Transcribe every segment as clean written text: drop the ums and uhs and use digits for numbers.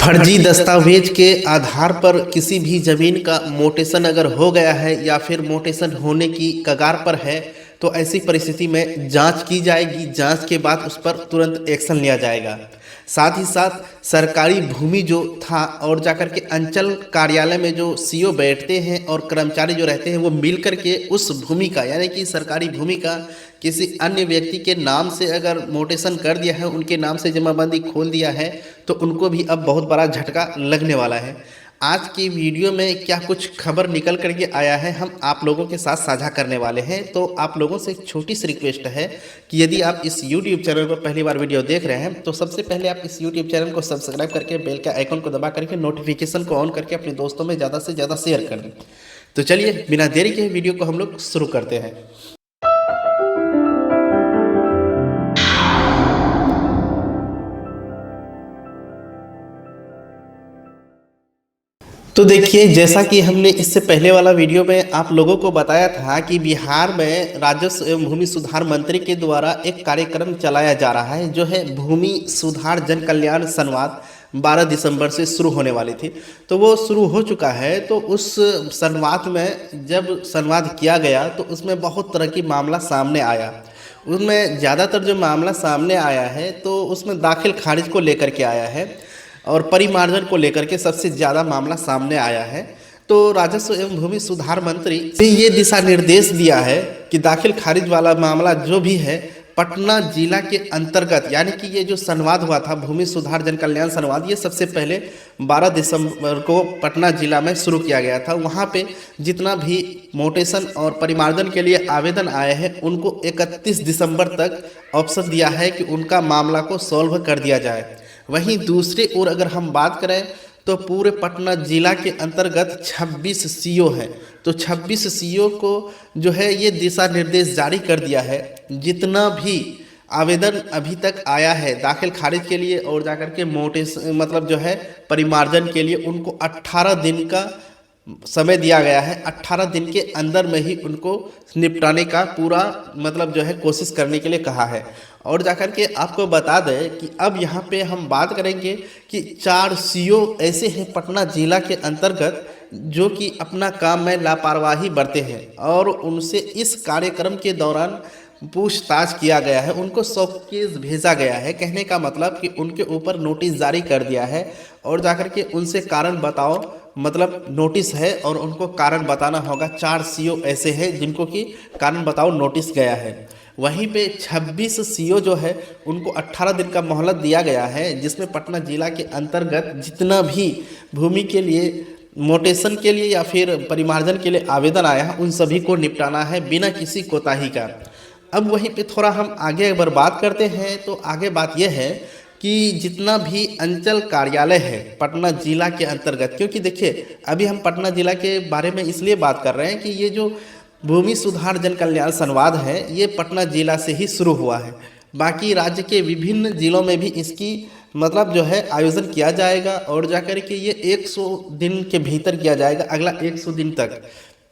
फर्जी दस्तावेज के आधार पर किसी भी ज़मीन का मोटेशन अगर हो गया है या फिर मोटेशन होने की कगार पर है तो ऐसी परिस्थिति में जांच की जाएगी। जांच के बाद उस पर तुरंत एक्शन लिया जाएगा। साथ ही साथ सरकारी भूमि जो था और जाकर के अंचल कार्यालय में जो सीओ बैठते हैं और कर्मचारी जो रहते हैं वो मिल कर के उस भूमि का यानी कि सरकारी भूमि का किसी अन्य व्यक्ति के नाम से अगर मोटेशन कर दिया है, उनके नाम से जमाबंदी खोल दिया है तो उनको भी अब बहुत बड़ा झटका लगने वाला है। आज की वीडियो में क्या कुछ खबर निकल करके आया है हम आप लोगों के साथ साझा करने वाले हैं। तो आप लोगों से एक छोटी सी रिक्वेस्ट है कि यदि आप इस YouTube चैनल पर पहली बार वीडियो देख रहे हैं तो सबसे पहले आप इस YouTube चैनल को सब्सक्राइब करके बेल के आइकन को दबा करके नोटिफिकेशन को ऑन करके अपने दोस्तों में ज़्यादा से ज़्यादा शेयर कर दें। तो चलिए बिना देरी के वीडियो को हम लोग शुरू करते हैं। तो देखिए, जैसा कि हमने इससे पहले वाला वीडियो में आप लोगों को बताया था कि बिहार में राजस्व एवं भूमि सुधार मंत्री के द्वारा एक कार्यक्रम चलाया जा रहा है जो है भूमि सुधार जन कल्याण संवाद 12 दिसंबर से शुरू होने वाली थी। तो वो शुरू हो चुका है। तो उस संवाद में जब संवाद किया गया तो उसमें बहुत तरह की मामला सामने आया। उसमें ज़्यादातर जो मामला सामने आया है तो उसमें दाखिल खारिज को लेकर के आया है और परिमार्जन को लेकर के सबसे ज़्यादा मामला सामने आया है। तो राजस्व एवं भूमि सुधार मंत्री ने ये दिशा निर्देश दिया है कि दाखिल खारिज वाला मामला जो भी है पटना जिला के अंतर्गत, यानी कि ये जो संवाद हुआ था भूमि सुधार जन कल्याण संवाद, ये सबसे पहले 12 दिसंबर को पटना जिला में शुरू किया गया था। वहाँ पे जितना भी मोटेशन और परिमार्जन के लिए आवेदन आए हैं उनको 31 दिसंबर तक ऑप्शन दिया है कि उनका मामला को सॉल्व कर दिया जाए। वहीं दूसरी ओर अगर हम बात करें तो पूरे पटना जिला के अंतर्गत 26 सीओ हैं। तो 26 सीओ को जो है ये दिशा निर्देश जारी कर दिया है, जितना भी आवेदन अभी तक आया है दाखिल खारिज के लिए और जाकर के मोटेशन मतलब जो है परिमार्जन के लिए, उनको 18 दिन का समय दिया गया है। 18 दिन के अंदर में ही उनको निपटाने का पूरा मतलब जो है कोशिश करने के लिए कहा है। और जाकर के आपको बता दें कि अब यहाँ पे हम बात करेंगे कि 4 सीओ ऐसे हैं पटना जिला के अंतर्गत जो कि अपना काम में लापरवाही बरते हैं और उनसे इस कार्यक्रम के दौरान पूछताछ किया गया है, उनको शोकेस भेजा गया है। कहने का मतलब कि उनके ऊपर नोटिस जारी कर दिया है और जाकर के उनसे कारण बताओ मतलब नोटिस है और उनको कारण बताना होगा। 4 सीओ ऐसे हैं जिनको कि कारण बताओ नोटिस गया है। वहीं पे 26 सीओ जो है उनको 18 दिन का मोहलत दिया गया है, जिसमें पटना जिला के अंतर्गत जितना भी भूमि के लिए मोटेशन के लिए या फिर परिमार्जन के लिए आवेदन आया है उन सभी को निपटाना है बिना किसी कोताही का। अब वहीं पे थोड़ा हम आगे एक बार बात करते हैं तो आगे बात यह है कि जितना भी अंचल कार्यालय है पटना जिला के अंतर्गत, क्योंकि देखिए अभी हम पटना जिला के बारे में इसलिए बात कर रहे हैं कि ये जो भूमि सुधार जन कल्याण संवाद है ये पटना जिला से ही शुरू हुआ है। बाकी राज्य के विभिन्न जिलों में भी इसकी मतलब जो है आयोजन किया जाएगा और जाकर के ये 100 दिन के भीतर किया जाएगा, अगला 100 दिन तक।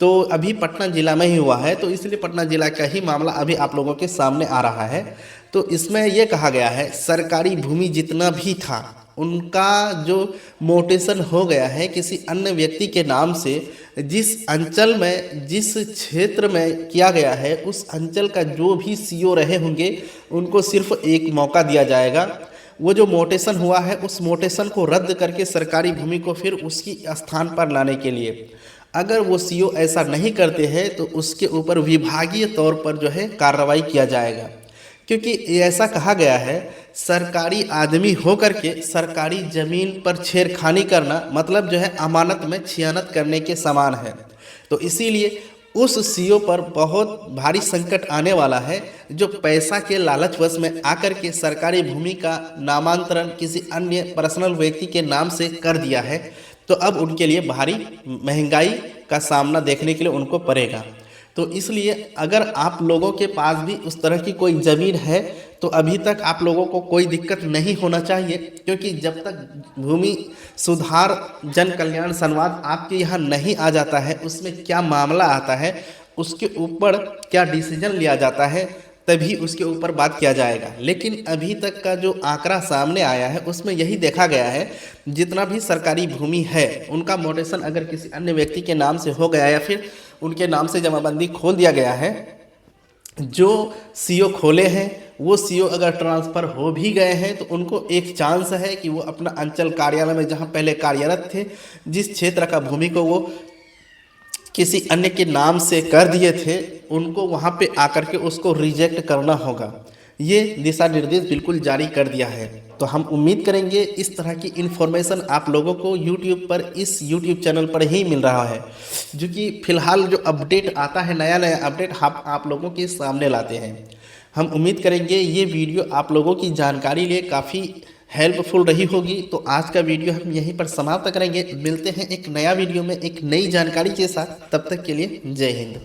तो अभी पटना जिला में ही हुआ है तो इसलिए पटना जिला का ही मामला अभी आप लोगों के सामने आ रहा है। तो इसमें यह कहा गया है सरकारी भूमि जितना भी था उनका जो मोटेशन हो गया है किसी अन्य व्यक्ति के नाम से, जिस अंचल में जिस क्षेत्र में किया गया है उस अंचल का जो भी सीओ रहे होंगे उनको सिर्फ एक मौका दिया जाएगा। वो जो मोटेशन हुआ है उस मोटेशन को रद्द करके सरकारी भूमि को फिर उसकी स्थान पर लाने के लिए, अगर वो सीओ ऐसा नहीं करते हैं तो उसके ऊपर विभागीय तौर पर जो है कार्रवाई किया जाएगा। क्योंकि ऐसा कहा गया है सरकारी आदमी होकर के सरकारी ज़मीन पर छेड़खानी करना मतलब जो है अमानत में छियानत करने के समान है। तो इसीलिए उस सीओ पर बहुत भारी संकट आने वाला है जो पैसा के लालचवश में आकर के सरकारी भूमि का नामांतरण किसी अन्य पर्सनल व्यक्ति के नाम से कर दिया है। तो अब उनके लिए भारी महंगाई का सामना देखने के लिए उनको पड़ेगा। तो इसलिए अगर आप लोगों के पास भी उस तरह की कोई ज़मीन है तो अभी तक आप लोगों को कोई दिक्कत नहीं होना चाहिए, क्योंकि जब तक भूमि सुधार जन कल्याण संवाद आपके यहाँ नहीं आ जाता है उसमें क्या मामला आता है उसके ऊपर क्या डिसीजन लिया जाता है तभी उसके ऊपर बात किया जाएगा। लेकिन अभी तक का जो आंकड़ा सामने आया है उसमें यही देखा गया है, जितना भी सरकारी भूमि है उनका मोटेशन अगर किसी अन्य व्यक्ति के नाम से हो गया या फिर उनके नाम से जमाबंदी खोल दिया गया है, जो सीओ खोले हैं वो सीओ अगर ट्रांसफ़र हो भी गए हैं तो उनको एक चांस है कि वो अपना अंचल कार्यालय में जहां पहले कार्यरत थे, जिस क्षेत्र का भूमि को वो किसी अन्य के नाम से कर दिए थे, उनको वहां पे आकर के उसको रिजेक्ट करना होगा। ये दिशा निर्देश बिल्कुल जारी कर दिया है। तो हम उम्मीद करेंगे इस तरह की इन्फॉर्मेशन आप लोगों को यूट्यूब पर, इस यूट्यूब चैनल पर ही मिल रहा है, जो कि फ़िलहाल जो अपडेट आता है, नया नया अपडेट आप लोगों के सामने लाते हैं। हम उम्मीद करेंगे ये वीडियो आप लोगों की जानकारी लिए काफ़ी हेल्पफुल रही होगी। तो आज का वीडियो हम यहीं पर समाप्त करेंगे। मिलते हैं एक नया वीडियो में एक नई जानकारी के साथ। तब तक के लिए जय हिंद।